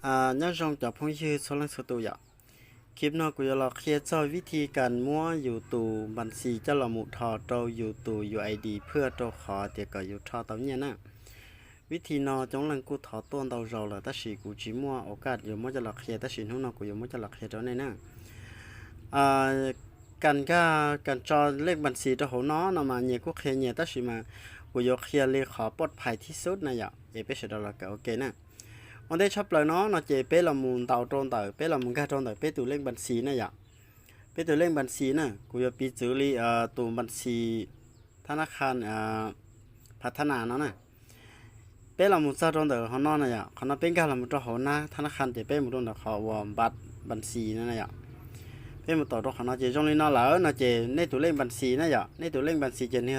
nhớ trongจับพงชื่อโซลังสตูอยากคลิปนอกกูจะลองเคลียร์เจ้าวิธีการมั่วอยู่ตูบัญชีเจ้าละมุทอเราอยู่ตู UID เพื่อตัวขอเดี๋ยวก็อยู่ทอตอนเนี้ยนะวิธีนอจงหลังกูถอต้นเราเราละแต่สีกูจีมั่วโอกาสอยู่มั่วจะหลักเคลียร์แต่สีทุ่งนอกูอยู่มั่วจะหลักเคลียร์เจ้าในนะอ่าการก็การจอเลขบัญชีตัวหัวน้อนมาเนี่ยกูเคลียร์เนี่ยแต่สีมากูยกเคลียร์เลขขอปลอดภัยที่สุดนะอยากเอเปเสดเราก็โอเคนะวันนี้ชอบเลยเนาะเนาะเจเป้ละมุนเตาตรงเตาเป้ละมุนแค่ตรงเตาเป้ตัวเลขบัญชีนะอยากเป้ตัวเลขบัญชีนะกูจะปีจื้อลีตัวบัญชีธนาคารพัฒนาเนาะนะเป้ละมุนซาตรงเตาเขานอนนะอยากเขานอนเป็นการละมุนตัวหัวหน้าธนาคารเจเป้มุนตรงเตาเขาวอมบัตรบัญชีนั่นนะอยากเป้มุนต่อตัวเขานอนเจจงลีนอนเหล่าเนาะเจในตัวเลขบัญชีนะอยากในตัวเลขบัญชีเจเนี่ย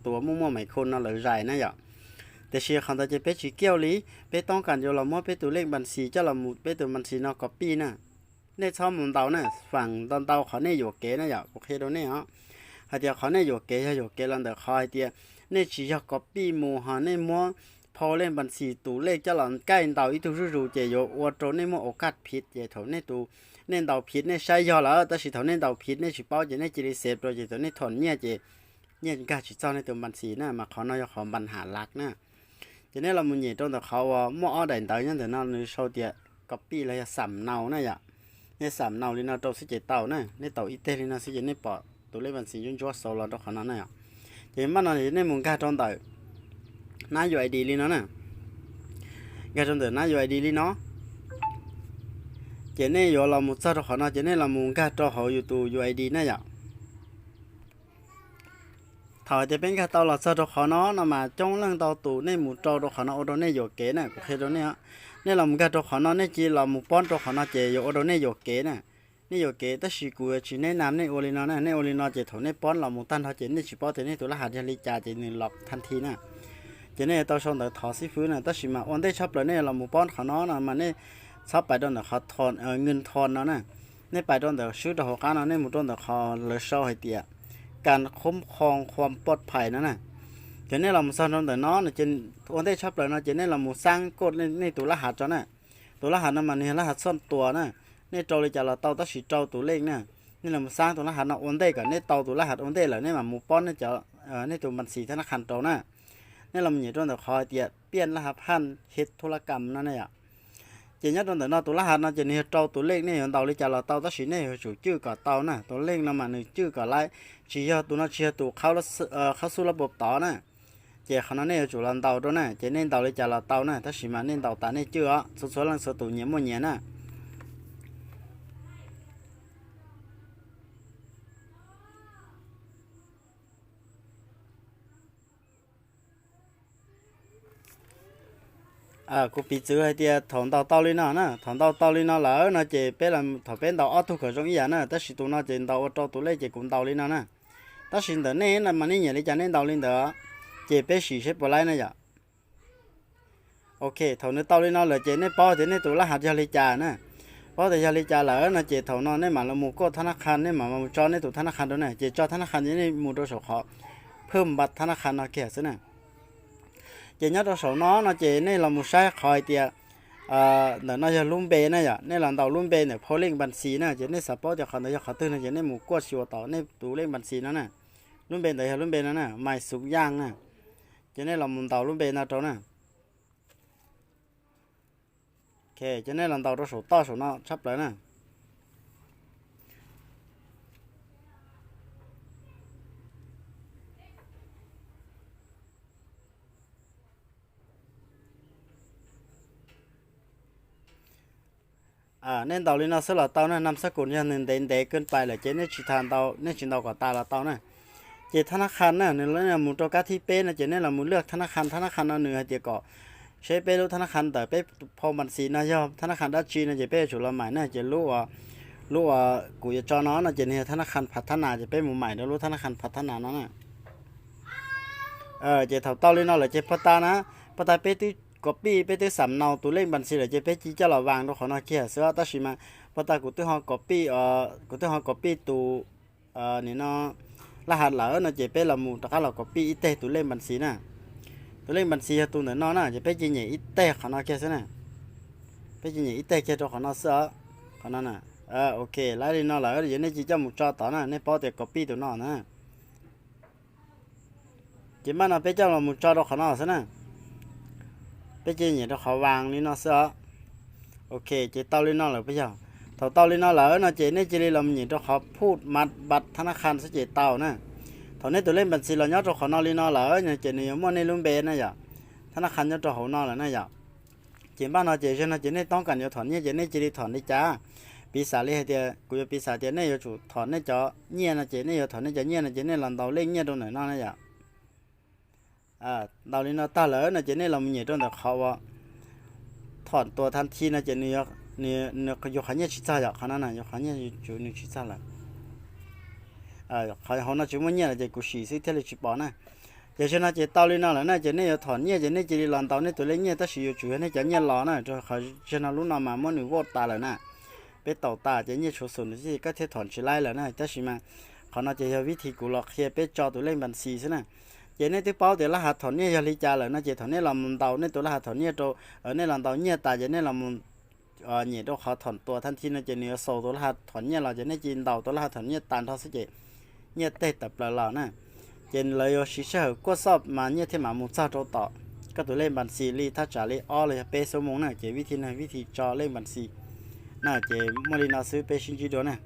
ตัวมั่วๆไม่คนเนาะเหลือใจนะอยากแต่เชียร์เขาจะเป็นชีเกี่ยวลีเป็นต้องการอยู่ละมั่วเป็นตัวเลขบัญชีเจ้าละมุเป็นตัวบัญชีนอกก๊อปปี้นะในช่องมุนเตาเนี่ยฝั่งตอนเตาเขาเนี่ยอยู่เก๋นะอย่าโอเคตรงนี้ฮะหาเดียวเขาเนี่ยอยู่เก๋อยู่เก๋ลังเดียวเขาไอเดียในชีจะก๊อปปี้มูฮะในมั่วพอเล่นบัญชีตัวเลขเจ้าหลังใกล้เตาอีตัวรู้เจอยู่วัวโตในมั่วโอกาสผิดเจถในตัวในเตาผิดในใช้ยอแล้วแต่สิถในเตาผิดในสิเป้าเจในจีรีเซฟโดยเจตัวในถอนเนี่ยเจเนี่ยก็สิเจ้าในตัวบัญชีนะมาเขาเนาะของปัญหาหลักนะcho nên là mình nhìn trong đóเขาmua ở đây tới nhân thì nó sau tiệt copy là sắm nào này ạ nên sắm nào thì nó đâu sẽ chạy tàu này nên tàu ít thì nó sẽ chạy nên bỏ tụi lấy bằng xí cho số là đó khả năng này ạ thì mà nó thì nên muốn cái trong tàu nó UID đi nó nè cái trong tàu nó UID đi nó cho nên giờ là một sao đó khả năng cho nên là muốn cái cho họ YouTube UID này ạ thọจะเป็นแค่ตอหลอดเสดขอน้อมาจ้องเรื่องตอตู่ในหมู่โจดขอน้อโอโดในโยเกน่ะก็คือตรงนี้ฮะนี่เราหมู่กะตขอน้อในจีเราหมู่ป้อนตขอน้อเจโยโอโดในโยเกน่ะนี่โยเกแต่สิกูจีในน้ำในโอลินอน่ะในโอลินอเจถในป้อนเราหมู่ตันเขาเจในสิป้อนแต่ในตัวรหัสยาลิจาเจในหลอกทันทีน่ะเจในตอชงแต่ถอสิฟื้นน่ะแต่สิมาวันได้ชอบเลยเนี่ยเราหมู่ป้อนขอน้อน่ะมาเนี่ยชอบไปโดนแต่เขาทอนเงินทอนเนาะน่ะในไปโดนแต่ซื้อแต่หกอันเนาะในหมู่โดนแต่เขาเลยเช่าให้เตี้ยการคุ้มครองความปลอดภัยนั่นน่ะจะเนี่ยเราสร้างแต่น้อเนี่ยจะวันได้ชอบเลยเนาะจะเนี่ยเราสร้างกฎในตัวรหัสจ้ะน่ะตัวรหัสนั่นมันเนี่ยรหัสซ่อนตัวน่ะเนี่ยโจเลยจะเราเตาตั้งสีโจตัวเลขเนี่ยนี่เราสร้างตัวรหัสเราวันได้กับเนี่ยเตาตัวรหัสวันได้เหล่านี้มันมูป้อนเนี่ยจะเนี่ยตัวบัญชีธนาคารโตน่ะเนี่ยเราอยู่ตรงแต่คอยเตียเปลี่ยนรหัสพันเฮ็ดธุรกรรมนั่นเนี่ยchỉ nhất trong đó tụi lá hạt nó chỉ nên trâu tụi lên này tàu đi chả là tàu ta chỉ này chủ chưa cả tàu nè tụi lên nó mà người chưa cả lại chỉ cho tụi nó chia tụi khâu nó khâu sốระบบต่อnè chỉ khả năng này chủ làm tàu đó nè chỉ nên tàu đi chả là tàu nè ta chỉ mà nên tàu ta này chưa số số lần số tụi nhiễm một nhiễm nè cô bị chữ hay tia thằng tàu lên nó nè thằng tàu lên nó lỡ nó chỉ bé làm thằng bé tàu auto khởi trong ý nè ta chỉ tụi nó chỉ tàu auto tụi lấy chỉ cũng tàu lên nó nè ta xin tới này là mà này cho nên tàu lên đó chỉ bé xì xếp vào lại nè vậy ok thằng nó tàu lên nó là chỉ này bao chỉ này tụi nó hạt cho lấy trà nè bao thì cho lấy trà lỡ nó chỉ thằng nó này mà là một côธนาคารnày mà cho này tụiธนาคารđó này chỉ choธนาคารnày một đôi sổ họ เพิ่มบัตรธนาคารnó kia xí nè chỉ nhớ đó số nó chỉ này là một sai khỏi tiệt nóจะลุ่มเบนะอย่าในหลังเตาลุ่มเบเนี่ยพอเล่งบัญชีนะจะในสับปะจะขันจะขัดตื้นจะในหมู่กวดชัวต่อในตู้เล่งบัญชีนั่นน่ะลุ่มเบแต่ลุ่มเบนั่นน่ะไม่สุกย่างน่ะจะในหลังมุนเตาลุ่มเบนะตัวน่ะโอเคจะในหลังเตาตัวสูต่อสูน่ะชับเลยน่ะnên tàu lên nó sẽ là tàu nó nằm sát cùng nhau nên đến để cơn bài là chế nên chỉ thằng tàu nên chỉ tàu của ta là tàu này chếธนาคารน่ะเนี่ยแล้วเนี่ยมุนตัวกาที่เป้นะchế nên là muốnเลือกธนาคารนั่นเนื้อเดี๋ยวก็ใช้เป้รู้ธนาคารแต่เป้พอบัญชีนะย่อธนาคารด้านจีนนะchếเป้จุลใหม่น่ะchếรู้ว่ากูจะจอน้อนะchếเนี่ยธนาคารพัฒนาchếเป้หมู่ใหม่แล้วรู้ธนาคารพัฒนานั่นน่ะchế thầu tàu lên nó là chếพัฒนาเป้ที่copyไปที่สำเนาตัวเลขบัญชีเลยจะไปจีจะระวังตัวของนักเขียนเสื้อตัดสิมาพอตากูตัวห้อง copy กูตัวห้อง copy ตัวนี่เนาะรหัสเหล่าน่ะจะไปละมูตะก้าเรา copy อีเต้ตัวเลขบัญชีน่ะตัวเลขบัญชีตัวเนี่ยเนาะน่ะจะไปจีเนี่ยอีเต้ของนักเขียนซะน่ะไป bây giờ ít tay kia cho họ nó sợ họ nó nè ok lại đi nó lại giờ này chỉ cho một trò tao nè này bao tiền copy tụi nó nè chỉ mà nó bây giờ là một trò đó họ nó sao nè bây giờ nhỉ đó họ vàng đi nó sợ ok chỉ tao lên nó là bây giờ thầu tao lên nó là nó chỉ này chỉ đi làm nhỉ đó họพูด mặtบัตรธนาคารsẽ chỉ tao nè thầu này tụi lênบัญชีเราnhớ cho họ nó lên nó là nhỉ chỉ này mua này luôn bề nè giờธนาคารnhớ cho họ nó là nè giờ chỉ bao nó chỉ cho nó chỉ nàyต้องการอยู่ถอนเนี่ยchỉ này chỉ điถอนได้จ้าปีศาจเลยเดียวกูจะปีศาจเดียวเนี่ยอยู่ถอนเนี่ยจ่อเนี่ยนะchỉ nàyอยู่ถอนเนี่ยจ่อเนี่ยนะchỉ này làm đầu lênเนี่ยตรงไหนนั่นนะgiờ đầu lên nó ta lỡนะchỉ này làm nhiềuตรงแต่เขาว่าถอนตัวทันทีนะchỉ nàyเนี่ยเขาอยู่ขันเนี่ยชิซ่าอย่างขนาดนั้นอยู่ขันเนี่ยอยู่นี่ชิซ่าละเขาน่าจะมันเนี่ยนะจะกูสีสิเท่าไรชิบอนะgiờ cho nó chỉ tao lên nó là nó chỉ này thọn nhẹ chỉ này chỉ làm tao này tụi lấy nhẹ ta sử dụng chủ này chỉ nhẹ lò nè cho họ cho nó lúc nào mà muốn được vô ta là nè bé tàu ta chỉ nhẹ số số gì cái thế thọn chỉ lại là nè ta chỉ mà họ nó chỉ viết thì cụ lọc kia bé cho tụi lên bàn xì thế nè chỉ này tôi bảo thì là hạt thọn nhẹ cho lý cha là nó chỉ thọn nhẹ làm tàu này tụi là hạt thọn nhẹ cho ở này làm tàu nhẹ ta chỉ này làm nhẹ đâu họ thọn tua thân thiên nó chỉ này sầu tụi là hạt thọn nhẹ là chỉ này chỉ tàu tụi là hạt thọn nhẹ tàn thôi sẽ chỉ nhẹ tê tập là nè trên lời ở sĩ sở qua sập mà như thế mà một sao trâu tọ các tụi lên bàn xì li thắt trả li oเลยเปsố mông này chỉวิธีnàyวิธีจอเล่นbàn xìน่าจะไม่ได้น่าซื้อเปชินจีโดนะ